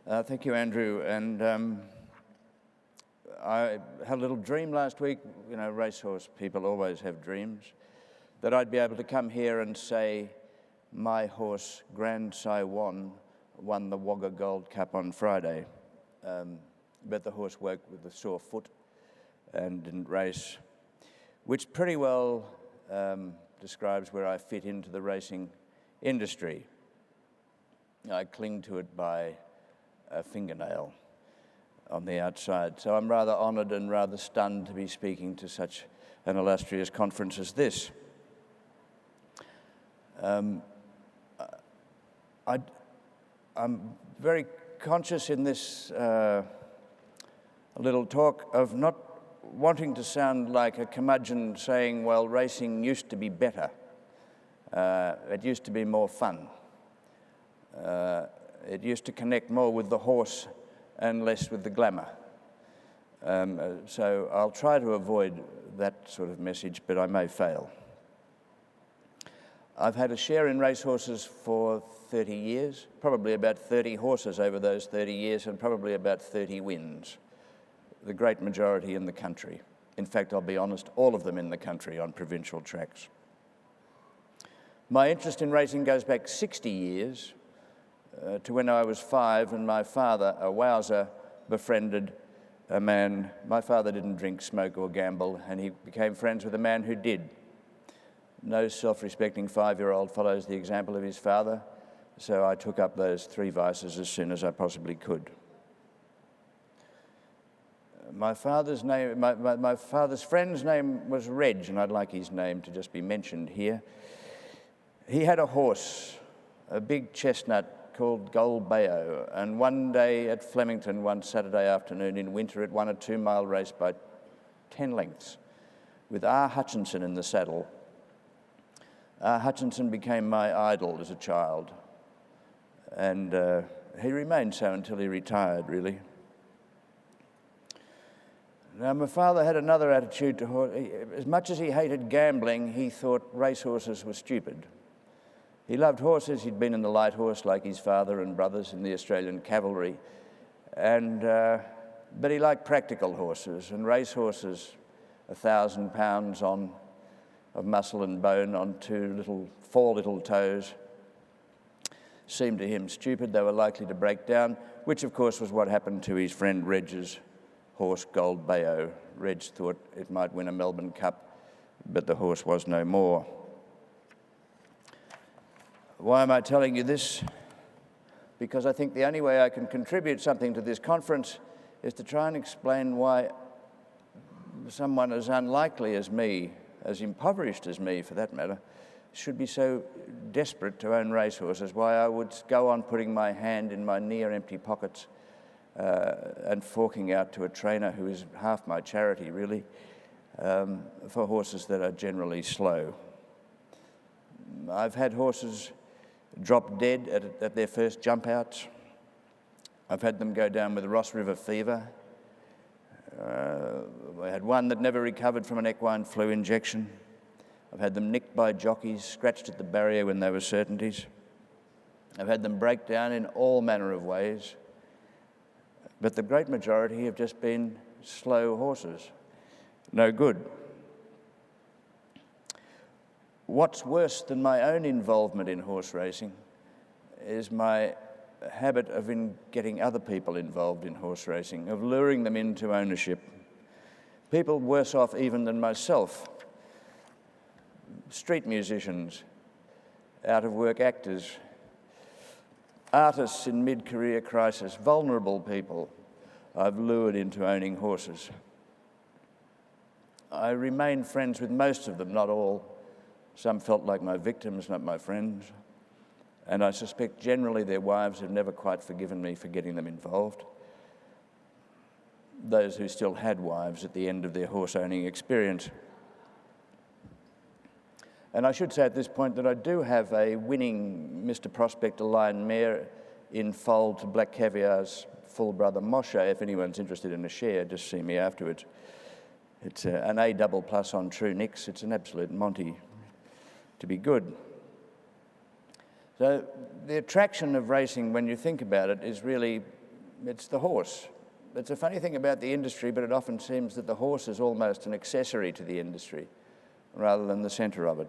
Thank you, Andrew. And I had a little dream last week. You know, racehorse people always have dreams. That I'd be able to come here and say, my horse, Grand Saiwan, won the Wagga Gold Cup on Friday. But the horse woke with a sore foot and didn't race, which pretty well describes where I fit into the racing industry. I cling to it by a fingernail on the outside. So I'm rather honoured and rather stunned to be speaking to such an illustrious conference as this. I'm very conscious in this little talk of not wanting to sound like a curmudgeon saying, well, racing used to be better. It used to be more fun. It used to connect more with the horse and less with the glamour. So I'll try to avoid that sort of message, but I may fail. I've had a share in racehorses for 30 years, probably about 30 horses over those 30 years, and probably about 30 wins, the great majority in the country. In fact, I'll be honest, all of them in the country on provincial tracks. My interest in racing goes back 60 years, to when I was 5 and my father, a wowser, befriended a man. My father didn't drink, smoke or gamble, and he became friends with a man who did. No self-respecting 5-year-old follows the example of his father, so I took up those 3 vices as soon as I possibly could. My father's friend's name was Reg, and I'd like his name to just be mentioned here. He had a horse, a big chestnut called Gold Bayo, and one day at Flemington, one Saturday afternoon in winter, it won a 2-mile race by 10 lengths with R. Hutchinson in the saddle. R. Hutchinson became my idol as a child, and he remained so until he retired, really. Now, my father had another attitude to horse. As much as he hated gambling, he thought racehorses were stupid. He loved horses. He'd been in the light horse like his father and brothers in the Australian cavalry, but he liked practical horses, and racehorses, 1,000 pounds of muscle and bone on 4 little toes, seemed to him stupid. They were likely to break down, which of course was what happened to his friend Reg's horse, Gold Bayo. Reg thought it might win a Melbourne Cup, but the horse was no more. Why am I telling you this? Because I think the only way I can contribute something to this conference is to try and explain why someone as unlikely as me, as impoverished as me for that matter, should be so desperate to own racehorses, why I would go on putting my hand in my near-empty pockets and forking out to a trainer who is half my charity, really, for horses that are generally slow. I've had horses drop dead at their first jump outs. I've had them go down with Ross River fever. I had one that never recovered from an equine flu injection. I've had them nicked by jockeys, scratched at the barrier when they were certainties. I've had them break down in all manner of ways. But the great majority have just been slow horses. No good. What's worse than my own involvement in horse racing is my habit of getting other people involved in horse racing, of luring them into ownership. People worse off even than myself. Street musicians, out-of-work actors, artists in mid-career crisis, vulnerable people I've lured into owning horses. I remain friends with most of them, not all. Some felt like my victims, not my friends. And I suspect generally their wives have never quite forgiven me for getting them involved. Those who still had wives at the end of their horse-owning experience. And I should say at this point that I do have a winning Mr. Prospector Lion mare in foal to Black Caviar's full brother Moshe. If anyone's interested in a share, just see me afterwards. It's an A++ on True Nicks. It's an absolute Monty to be good. So the attraction of racing, when you think about it, is really It's the horse. It's a funny thing about the industry, but it often seems that the horse is almost an accessory to the industry rather than the centre of it.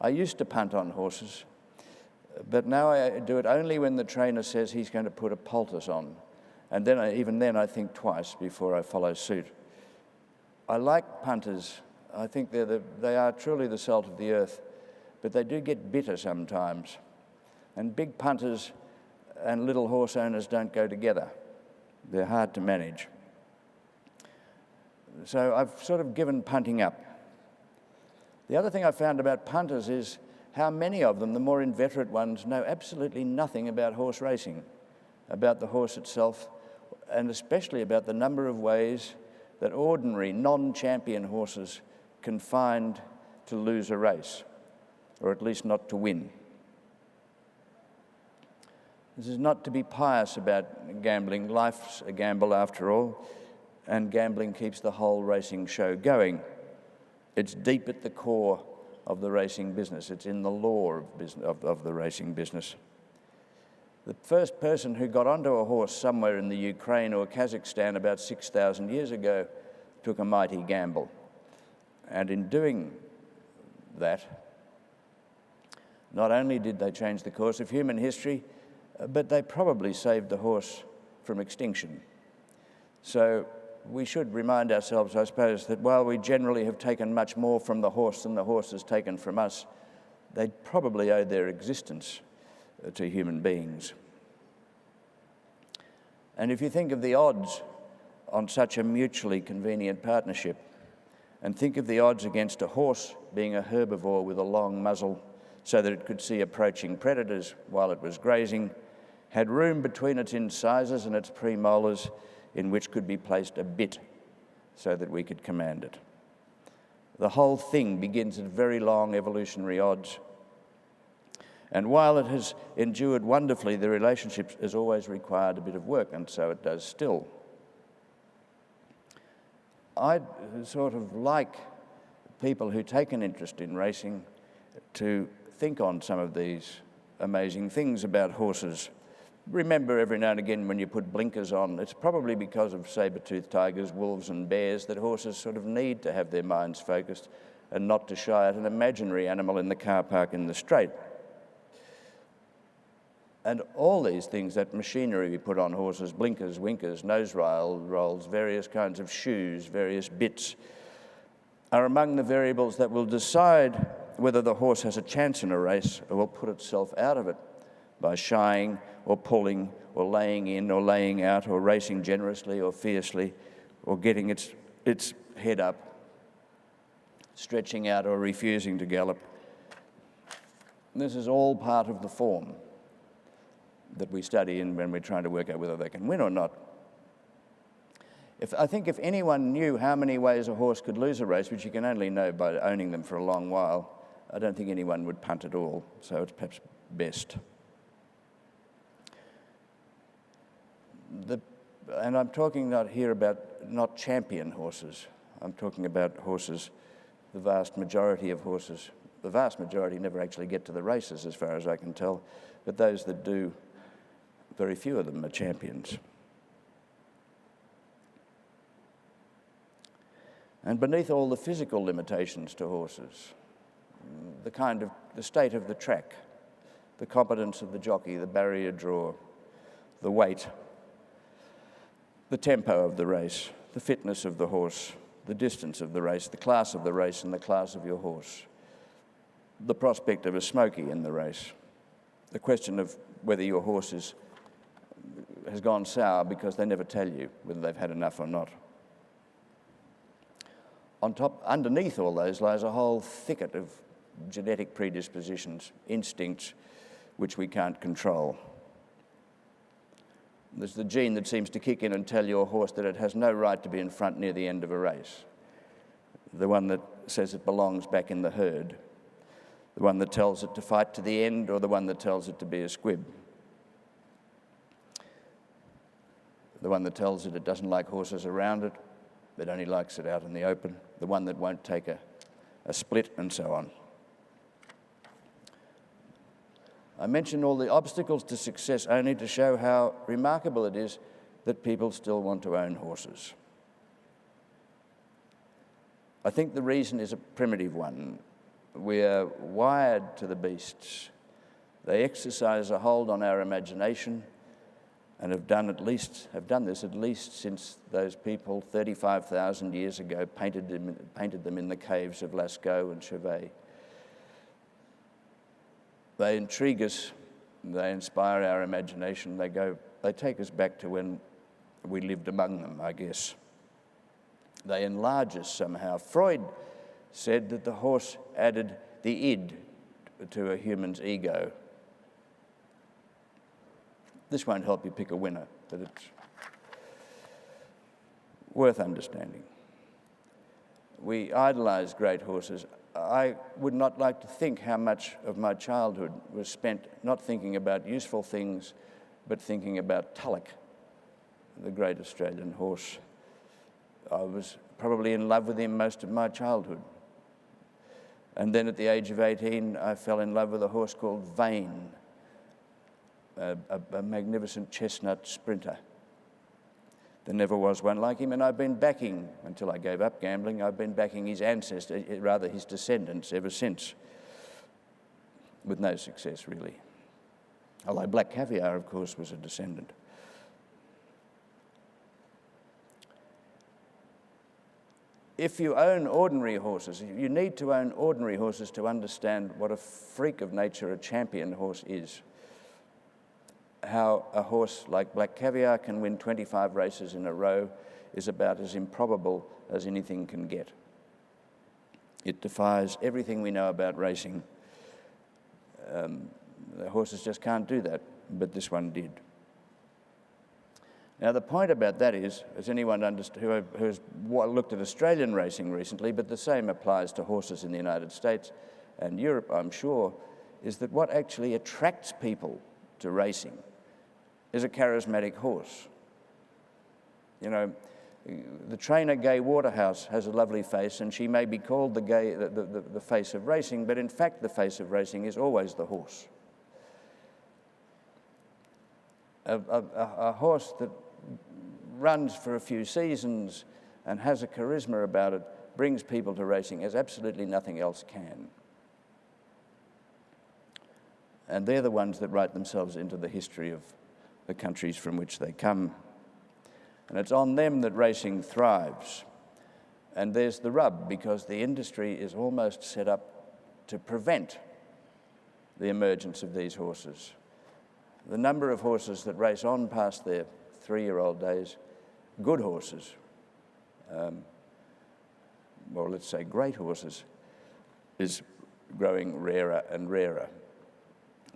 I used to punt on horses, but now I do it only when the trainer says he's going to put a poultice on. And then even then I think twice before I follow suit. I like punters. I think they are truly the salt of the earth, but they do get bitter sometimes. And big punters and little horse owners don't go together. They're hard to manage. So I've sort of given punting up. The other thing I found about punters is how many of them, the more inveterate ones, know absolutely nothing about horse racing, about the horse itself, and especially about the number of ways that ordinary, non-champion horses can find to lose a race, or at least not to win. This is not to be pious about gambling. Life's a gamble after all, and gambling keeps the whole racing show going. It's deep at the core of the racing business. It's in the lore of the racing business. The first person who got onto a horse somewhere in the Ukraine or Kazakhstan about 6,000 years ago took a mighty gamble. And in doing that, not only did they change the course of human history, but they probably saved the horse from extinction. So we should remind ourselves, I suppose, that while we generally have taken much more from the horse than the horse has taken from us, they probably owe their existence to human beings. And if you think of the odds on such a mutually convenient partnership, and think of the odds against a horse being a herbivore with a long muzzle so that it could see approaching predators while it was grazing, had room between its incisors and its premolars in which could be placed a bit so that we could command it. The whole thing begins at very long evolutionary odds. And while it has endured wonderfully, the relationship has always required a bit of work, and so it does still. I'd sort of like people who take an interest in racing to think on some of these amazing things about horses. Remember every now and again when you put blinkers on, it's probably because of saber-toothed tigers, wolves and bears that horses sort of need to have their minds focused and not to shy at an imaginary animal in the car park in the straight. And all these things, that machinery we put on horses, blinkers, winkers, nose rolls, various kinds of shoes, various bits, are among the variables that will decide whether the horse has a chance in a race or will put itself out of it by shying or pulling or laying in or laying out or racing generously or fiercely or getting its head up, stretching out or refusing to gallop. This is all part of the form that we study in when we're trying to work out whether they can win or not. I think if anyone knew how many ways a horse could lose a race, which you can only know by owning them for a long while, I don't think anyone would punt at all, so it's perhaps best. And I'm talking not here about not champion horses. I'm talking about horses, the vast majority of horses. The vast majority never actually get to the races, as far as I can tell, but those that do, very few of them are champions. And beneath all the physical limitations to horses, the state of the track, the competence of the jockey, the barrier draw, the weight, the tempo of the race, the fitness of the horse, the distance of the race, the class of the race and the class of your horse, the prospect of a smoky in the race, the question of whether your horse has gone sour because they never tell you whether they've had enough or not. Underneath all those lies a whole thicket of genetic predispositions, instincts, which we can't control. There's the gene that seems to kick in and tell your horse that it has no right to be in front near the end of a race. The one that says it belongs back in the herd. The one that tells it to fight to the end, or the one that tells it to be a squib. The one that tells it doesn't like horses around it, that only likes it out in the open. The one that won't take a split, and so on. I mention all the obstacles to success only to show how remarkable it is that people still want to own horses. I think the reason is a primitive one. We are wired to the beasts. They exercise a hold on our imagination and have done this at least since those people 35,000 years ago painted them in the caves of Lascaux and Chauvet. They intrigue us, they inspire our imagination, they take us back to when we lived among them, I guess. They enlarge us somehow. Freud said that the horse added the id to a human's ego. This won't help you pick a winner, but it's worth understanding. We idolize great horses. I would not like to think how much of my childhood was spent not thinking about useful things, but thinking about Tulloch, the great Australian horse. I was probably in love with him most of my childhood. And then at the age of 18, I fell in love with a horse called Vane, a magnificent chestnut sprinter. There never was one like him, and I've been backing, until I gave up gambling, I've been backing his ancestors, rather his descendants, ever since, with no success, really. Although Black Caviar, of course, was a descendant. If you own ordinary horses, you need to own ordinary horses to understand what a freak of nature a champion horse is. How a horse like Black Caviar can win 25 races in a row is about as improbable as anything can get. It defies everything we know about racing. The horses just can't do that, but this one did. Now, the point about that is, as anyone who has looked at Australian racing recently, but the same applies to horses in the United States and Europe, I'm sure, is that what actually attracts people to racing is a charismatic horse. You know, the trainer Gay Waterhouse has a lovely face, and she may be called the face of racing, but in fact the face of racing is always the horse. A horse that runs for a few seasons and has a charisma about it, brings people to racing as absolutely nothing else can. And they're the ones that write themselves into the history of the countries from which they come. And it's on them that racing thrives. And there's the rub, because the industry is almost set up to prevent the emergence of these horses. The number of horses that race on past their 3-year-old days, good horses, or let's say great horses, is growing rarer and rarer.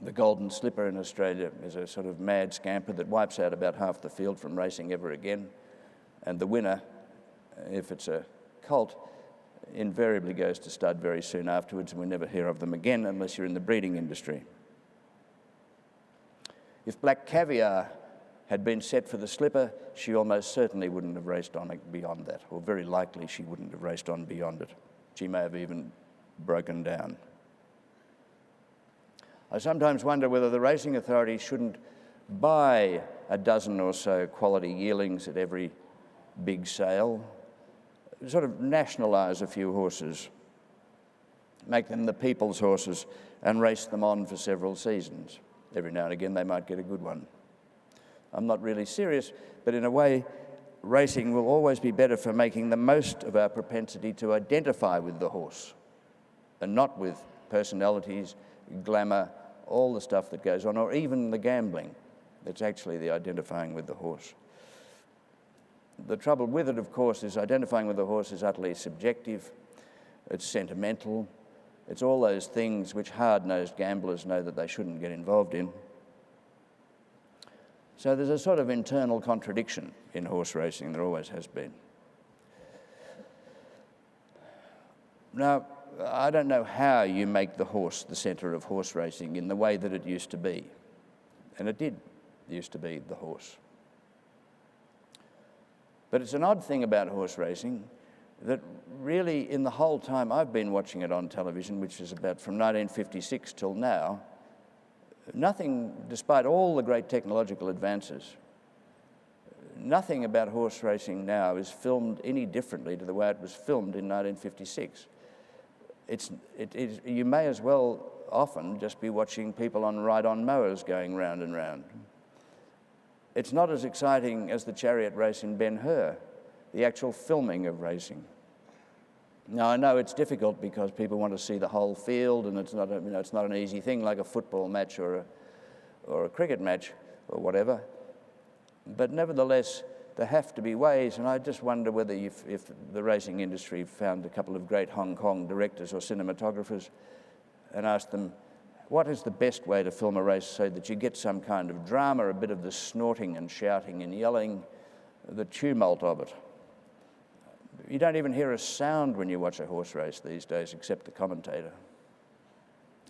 The Golden Slipper in Australia is a sort of mad scamper that wipes out about half the field from racing ever again. And the winner, if it's a colt, invariably goes to stud very soon afterwards, and we never hear of them again unless you're in the breeding industry. If Black Caviar had been set for the Slipper, she almost certainly wouldn't have raced on beyond that, or very likely she wouldn't have raced on beyond it. She may have even broken down. I sometimes wonder whether the racing authority shouldn't buy a dozen or so quality yearlings at every big sale, sort of nationalise a few horses, make them the people's horses, and race them on for several seasons. Every now and again they might get a good one. I'm not really serious, but in a way, racing will always be better for making the most of our propensity to identify with the horse, and not with personalities, glamour, all the stuff that goes on, or even the gambling. It's actually the identifying with the horse. The trouble with it, of course, is identifying with the horse is utterly subjective, it's sentimental, it's all those things which hard-nosed gamblers know that they shouldn't get involved in. So there's a sort of internal contradiction in horse racing, there always has been. Now, I don't know how you make the horse the centre of horse racing in the way that it used to be. And it did used to be the horse. But it's an odd thing about horse racing that really in the whole time I've been watching it on television, which is about from 1956 till now, Nothing, despite all the great technological advances, nothing about horse racing now is filmed any differently to the way it was filmed in 1956. You may as well often just be watching people on ride-on mowers going round and round. It's not as exciting as the chariot race in Ben-Hur, the actual filming of racing. Now, I know it's difficult because people want to see the whole field, and it's not, it's not an easy thing like a football match or a cricket match or whatever. But nevertheless, there have to be ways, and I just wonder whether if the racing industry found a couple of great Hong Kong directors or cinematographers and asked them, what is the best way to film a race so that you get some kind of drama, a bit of the snorting and shouting and yelling, the tumult of it? You don't even hear a sound when you watch a horse race these days except the commentator.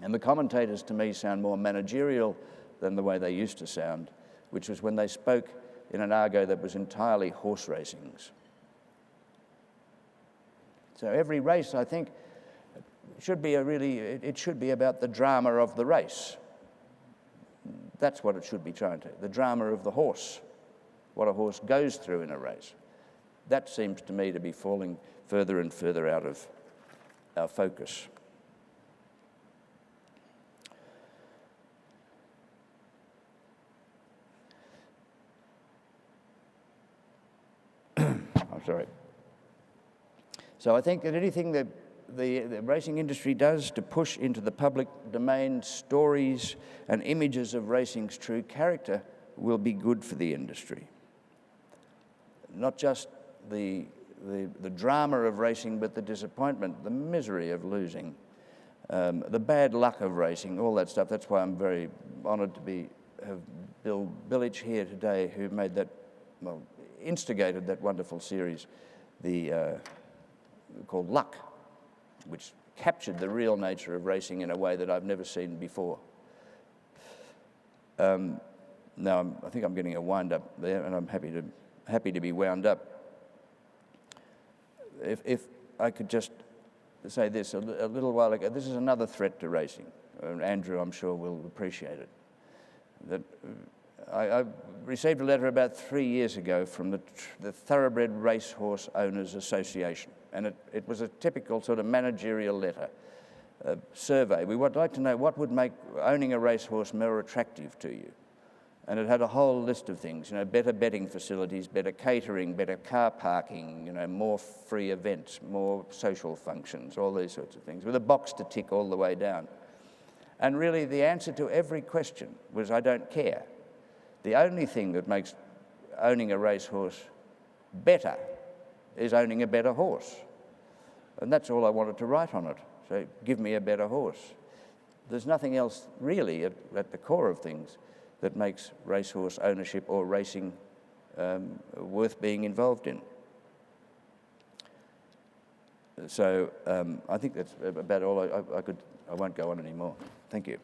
And the commentators, to me, sound more managerial than the way they used to sound, which was when they spoke in an argot that was entirely horse racings. So every race, I think, should be it should be about the drama of the race. That's what it should be trying to, the drama of the horse, what a horse goes through in a race. That seems to me to be falling further and further out of our focus. I'm sorry. So I think that anything that the racing industry does to push into the public domain stories and images of racing's true character will be good for the industry. Not just the drama of racing, but the disappointment, the misery of losing, the bad luck of racing, all that stuff. That's why I'm very honoured to have Bill Billich here today, who made that, well, instigated that wonderful series, called Luck, which captured the real nature of racing in a way that I've never seen before. Now I think I'm getting a wind up there, and I'm happy to be wound up. If I could just say this, a little while ago, this is another threat to racing. Andrew, I'm sure, will appreciate it. That I received a letter about 3 years ago from the Thoroughbred Racehorse Owners Association, and it was a typical sort of managerial letter, survey. We would like to know what would make owning a racehorse more attractive to you. And it had a whole list of things, better betting facilities, better catering, better car parking, more free events, more social functions, all these sorts of things, with a box to tick all the way down. And really the answer to every question was, I don't care. The only thing that makes owning a racehorse better is owning a better horse. And that's all I wanted to write on it. So give me a better horse. There's nothing else really at the core of things that makes racehorse ownership or racing worth being involved in. So I think that's about all I won't go on anymore. Thank you.